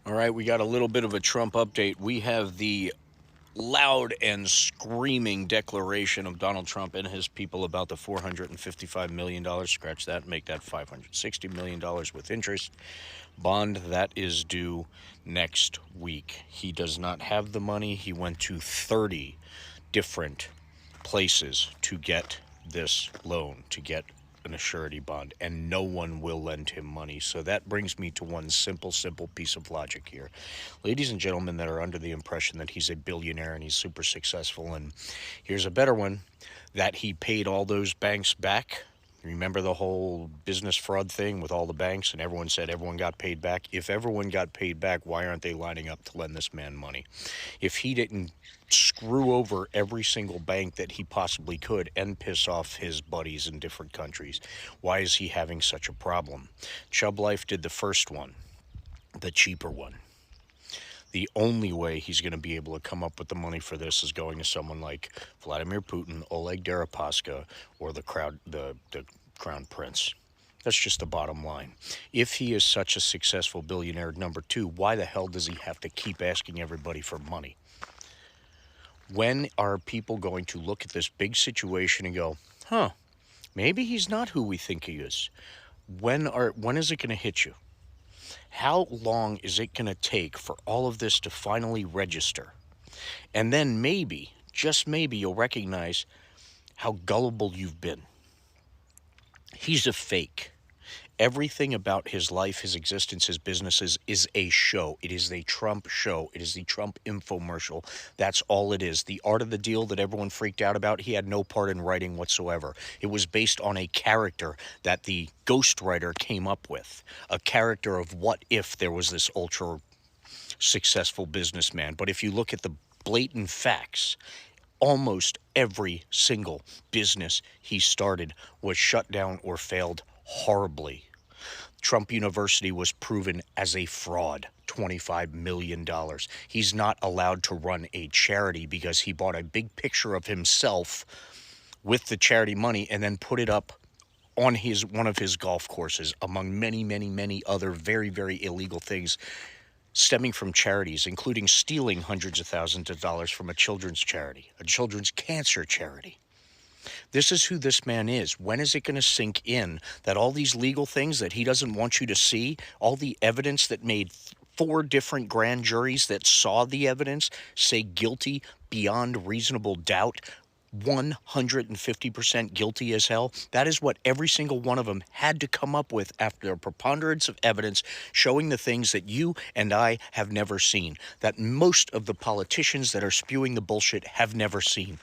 All right, we got a little bit of a Trump update. We have the loud and screaming declaration of Donald Trump and his people about the $455 million. Scratch that, make that $560 million with interest. Bond that is due next week. He does not have the money. He went to 30 different places to get this loan, to get an surety bond, and no one will lend him money. So that brings me to one simple piece of logic here. Ladies and gentlemen that are under the impression that he's a billionaire and he's super successful, and here's a better one, that he paid all those banks back. Remember the whole business fraud thing with all the banks, and everyone said everyone got paid back? If everyone got paid back, why aren't they lining up to lend this man money? If he didn't screw over every single bank that he possibly could and piss off his buddies in different countries, why is he having such a problem? Chubb Life did the first one, the cheaper one. The only way he's going to be able to come up with the money for this is going to someone like Vladimir Putin, Oleg Deripaska, or the Crown Prince. That's just the bottom line. If he is such a successful billionaire, number two, why the hell does he have to keep asking everybody for money? When are people going to look at this big situation and go, maybe he's not who we think he is? When is it going to hit you? How long is it going to take for all of this to finally register? And then maybe, just maybe, you'll recognize how gullible you've been. He's a fake. Everything about his life, his existence, his businesses is a show. It is a Trump show. It is the Trump infomercial. That's all it is. The art of the deal that everyone freaked out about, he had no part in writing whatsoever. It was based on a character that the ghostwriter came up with. A character of what if there was this ultra successful businessman. But if you look at the blatant facts, almost every single business he started was shut down or failed horribly. Trump University was proven as a fraud, $25 million. He's not allowed to run a charity because he bought a big picture of himself with the charity money and then put it up on one of his golf courses, among many other very, very illegal things stemming from charities, including stealing hundreds of thousands of dollars from a children's charity, a children's cancer charity. This is who this man is. When is it going to sink in that all these legal things that he doesn't want you to see, all the evidence that made 4 different grand juries that saw the evidence say guilty beyond reasonable doubt, 150% guilty as hell? That is what every single one of them had to come up with after a preponderance of evidence showing the things that you and I have never seen, that most of the politicians that are spewing the bullshit have never seen.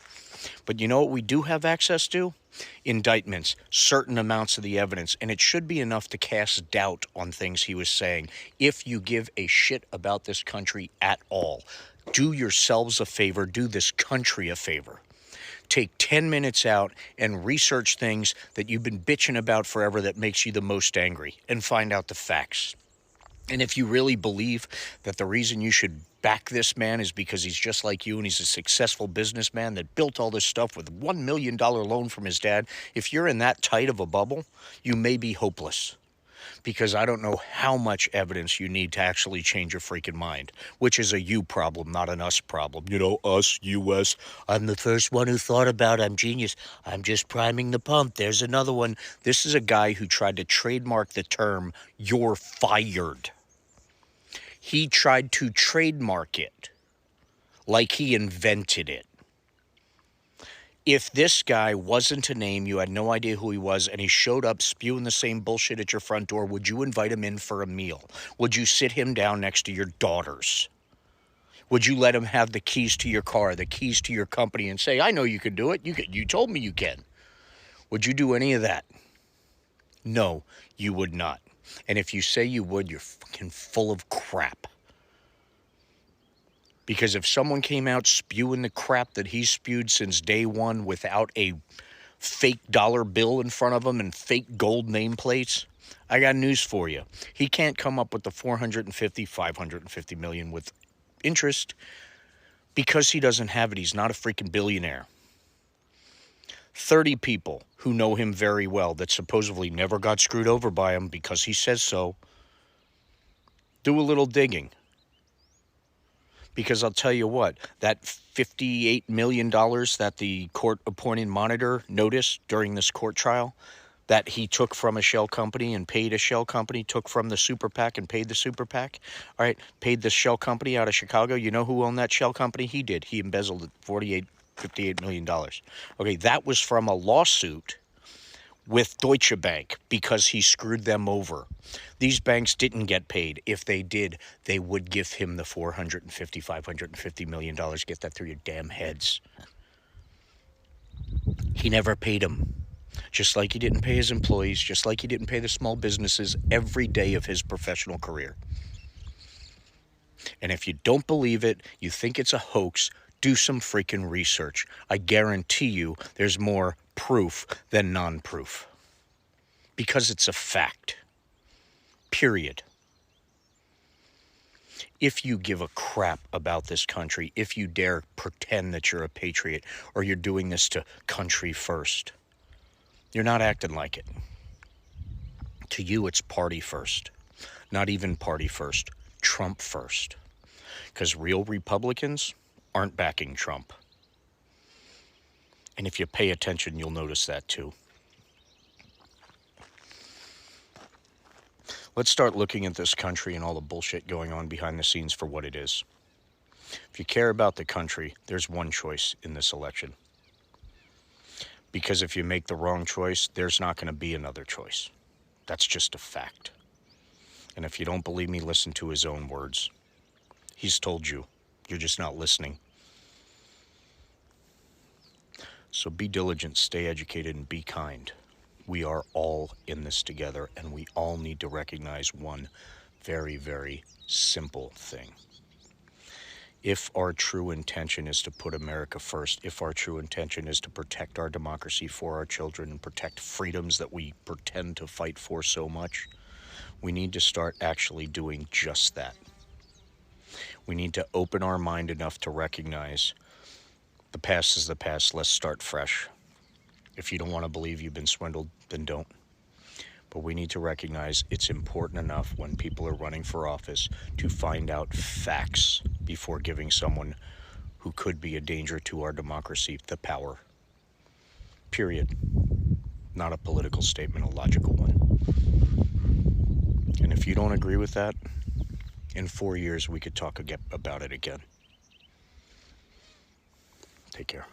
But you know what we do have access to? Indictments, certain amounts of the evidence, and it should be enough to cast doubt on things he was saying. If you give a shit about this country at all, do yourselves a favor, do this country a favor. Take 10 minutes out and research things that you've been bitching about forever that makes you the most angry, and find out the facts. And if you really believe that the reason you should back this man is because he's just like you and he's a successful businessman that built all this stuff with $1 million loan from his dad, if you're in that tight of a bubble, you may be hopeless. Because I don't know how much evidence you need to actually change your freaking mind, which is a you problem, not an us problem. You know, us, US, I'm the first one who thought about it. I'm genius. I'm just priming the pump. There's another one. This is a guy who tried to trademark the term, "you're fired." He tried to trademark it like he invented it. If this guy wasn't a name, you had no idea who he was, and he showed up spewing the same bullshit at your front door, would you invite him in for a meal? Would you sit him down next to your daughters? Would you let him have the keys to your car, the keys to your company, and say, I know you can do it. You told me you can. Would you do any of that? No, you would not. And if you say you would, you're fucking full of crap. Because if someone came out spewing the crap that he's spewed since day one without a fake dollar bill in front of him and fake gold nameplates, I got news for you. He can't come up with the 550 million with interest because he doesn't have it. He's not a freaking billionaire. 30 people who know him very well that supposedly never got screwed over by him because he says so. Do a little digging. Because I'll tell you what, that $58 million that the court-appointed monitor noticed during this court trial, that he took from a shell company and paid a shell company, took from the super PAC and paid the super PAC, all right, paid the shell company out of Chicago. You know who owned that shell company? He did. He embezzled $58 million. Okay, that was from a lawsuit with Deutsche Bank because he screwed them over. These banks didn't get paid. If they did, they would give him the $550 million. Get that through your damn heads. He never paid them. Just like he didn't pay his employees, just like he didn't pay the small businesses every day of his professional career. And if you don't believe it, you think it's a hoax, do some freaking research. I guarantee you there's more proof than non-proof. Because it's a fact. Period. If you give a crap about this country, if you dare pretend that you're a patriot or you're doing this to country first, you're not acting like it. To you, it's party first. Not even party first. Trump first. Because real Republicans aren't backing Trump. And if you pay attention, you'll notice that too. Let's start looking at this country and all the bullshit going on behind the scenes for what it is. If you care about the country, there's one choice in this election. Because if you make the wrong choice, there's not going to be another choice. That's just a fact. And if you don't believe me, listen to his own words. He's told you. You're just not listening. So be diligent, stay educated, and be kind. We are all in this together, and we all need to recognize one very, very simple thing. If our true intention is to put America first, if our true intention is to protect our democracy for our children and protect freedoms that we pretend to fight for so much, we need to start actually doing just that. We need to open our mind enough to recognize the past is the past. Let's start fresh. If you don't want to believe you've been swindled, then don't. But we need to recognize it's important enough when people are running for office to find out facts before giving someone who could be a danger to our democracy the power. Period. Not a political statement, a logical one. And if you don't agree with that, in 4 years we could talk about it again. Take care.